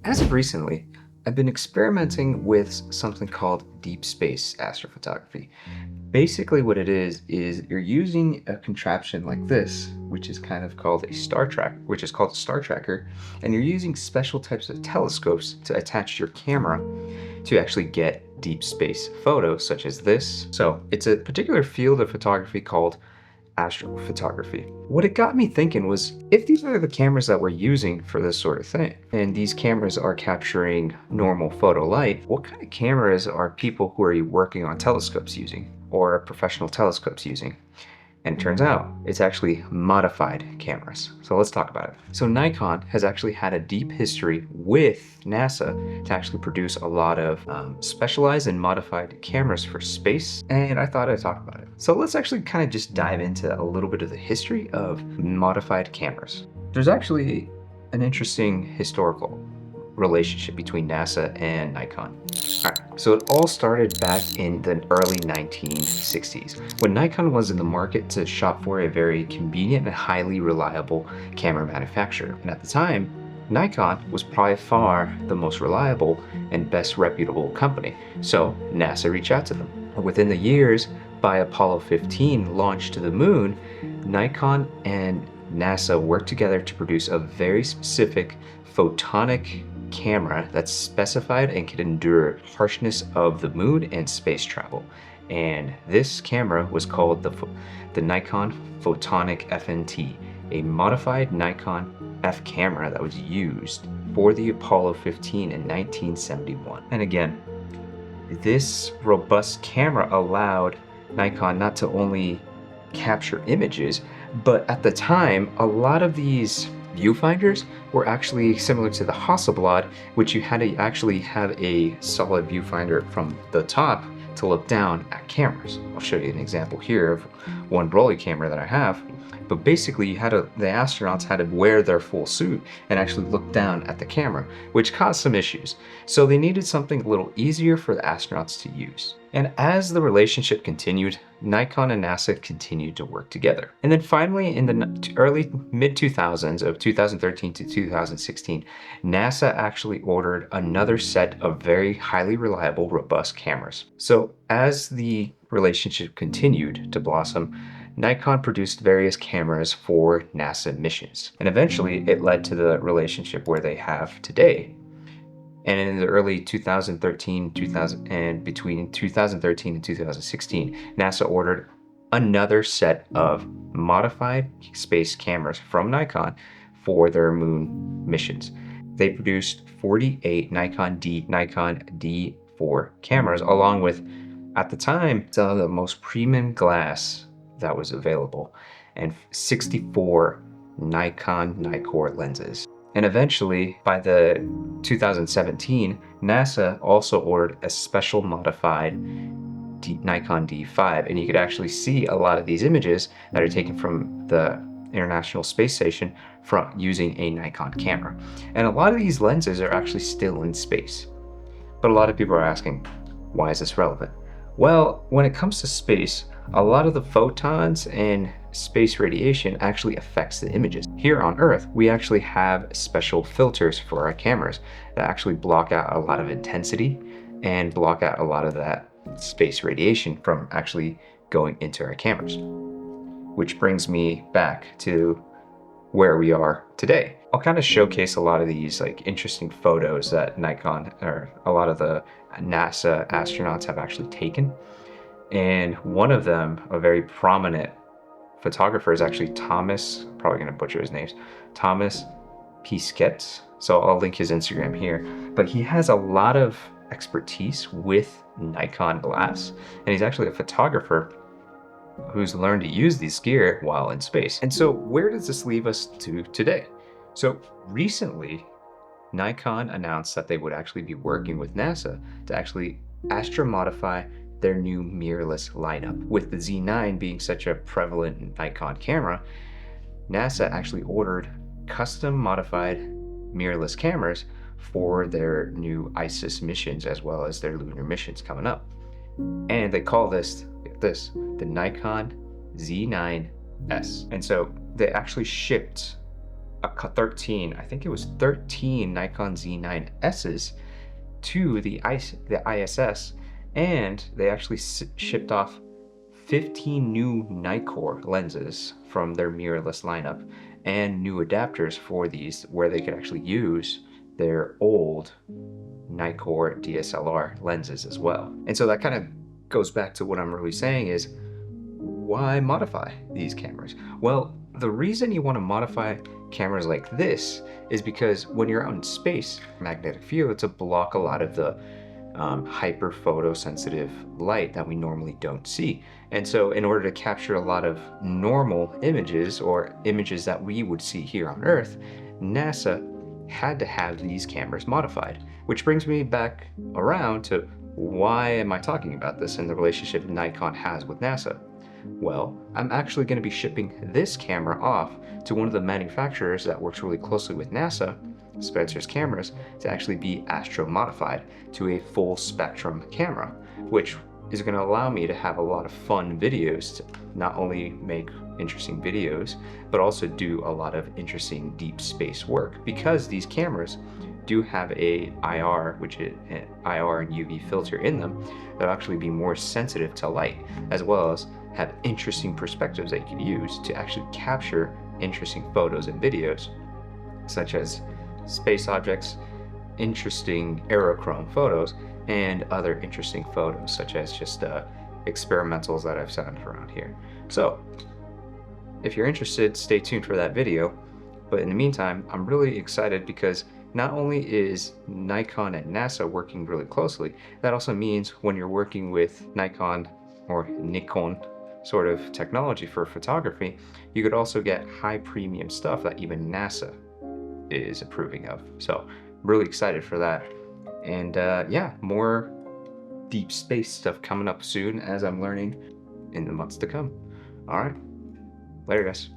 As of recently, I've been experimenting with something called deep space astrophotography. Basically, what it is you're using a contraption like this, which is kind of called a star track, which is called a star tracker, and you're using special types of telescopes to attach to your camera to actually get deep space photos such as this. So it's a particular field of photography called astrophotography. What it got me thinking was, if these are the cameras that we're using for this sort of thing, and these cameras are capturing normal photo light, what kind of cameras are people who are working on telescopes using, or professional telescopes using? And it turns out it's actually modified cameras. So let's talk about it. So Nikon has actually had a deep history with NASA to actually produce a lot of specialized and modified cameras for space. And I thought I'd talk about it. So let's actually kind of just dive into a little bit of the history of modified cameras. There's actually an interesting historical relationship between NASA and Nikon. Alright, so it all started back in the early 1960s when Nikon was in the market to shop for a very convenient and highly reliable camera manufacturer. And at the time, Nikon was by far the most reliable and best reputable company, so NASA reached out to them. Within the years, by Apollo 15 launch to the moon, Nikon and NASA worked together to produce a very specific photonic camera that's specified and can endure harshness of the moon and space travel. And this camera was called the Nikon Photonic FNT, a modified Nikon F camera that was used for the Apollo 15 in 1971. And again, this robust camera allowed Nikon not to only capture images, but at the time, a lot of these viewfinders were actually similar to the Hasselblad, which you had to actually have a solid viewfinder from the top to look down at cameras. I'll show you an example here of one Broly camera that I have. But basically, the astronauts had to wear their full suit and actually look down at the camera, which caused some issues. So they needed something a little easier for the astronauts to use. And as the relationship continued, Nikon and NASA continued to work together. And then finally, in the early mid-2000s of 2013 to 2016, NASA actually ordered another set of very highly reliable, robust cameras. So as the relationship continued to blossom, Nikon produced various cameras for NASA missions, and eventually it led to the relationship where they have today. And in the early 2013, between 2013 and 2016, NASA ordered another set of modified space cameras from Nikon for their moon missions. They produced 48 Nikon D4 cameras, along with, at the time, some of the most premium glass that was available, and 64 Nikon Nikkor lenses. And eventually, by the 2017, NASA also ordered a special modified Nikon D5, and you could actually see a lot of these images that are taken from the International Space Station from using a Nikon camera. And a lot of these lenses are actually still in space. But a lot of people are asking, why is this relevant? Well, when it comes to space, a lot of the photons and space radiation actually affects the images. Here on Earth, we actually have special filters for our cameras that actually block out a lot of intensity and block out a lot of that space radiation from actually going into our cameras. Which brings me back to where we are today. I'll kind of showcase a lot of these interesting photos that Nikon or a lot of the NASA astronauts have actually taken. And one of them, a very prominent photographer, is actually Thomas, I'm probably going to butcher his names, Thomas Pisquet. So I'll link his Instagram here. But he has a lot of expertise with Nikon glass. And he's actually a photographer who's learned to use this gear while in space. And so where does this leave us to today? So recently, Nikon announced that they would actually be working with NASA to actually astromodify their new mirrorless lineup. With the Z9 being such a prevalent Nikon camera, NASA actually ordered custom modified mirrorless cameras for their new ISIS missions as well as their lunar missions coming up. And they call this the Nikon Z9S. And so they actually shipped 13, I think it was 13 Nikon Z9Ss to the ISS, and they actually shipped off 15 new Nikkor lenses from their mirrorless lineup and new adapters for these where they could actually use their old Nikkor DSLR lenses as well. And so that kind of goes back to what I'm really saying is, why modify these cameras? Well, the reason you want to modify cameras like this is because when you're out in space, magnetic field to block a lot of the hyper photosensitive light that we normally don't see. And so in order to capture a lot of normal images or images that we would see here on Earth, NASA had to have these cameras modified. Which brings me back around to why am I talking about this and the relationship Nikon has with NASA? Well, I'm actually going to be shipping this camera off to one of the manufacturers that works really closely with NASA, Spencer's Cameras, to actually be astro modified to a full spectrum camera, which is going to allow me to have a lot of fun videos to not only make interesting videos, but also do a lot of interesting deep space work, because these cameras do have a IR, which is an IR and UV filter in them, that'll actually be more sensitive to light, as well as have interesting perspectives that you can use to actually capture interesting photos and videos, such as space objects, interesting aerochrome photos, and other interesting photos, such as just experimentals that I've found around here. So, if you're interested, stay tuned for that video. But in the meantime, I'm really excited because not only is Nikon and NASA working really closely, that also means when you're working with Nikon or Nikon sort of technology for photography, you could also get high premium stuff that even NASA is approving of. So really excited for that. And yeah, more deep space stuff coming up soon as I'm learning in the months to come. All right, later guys.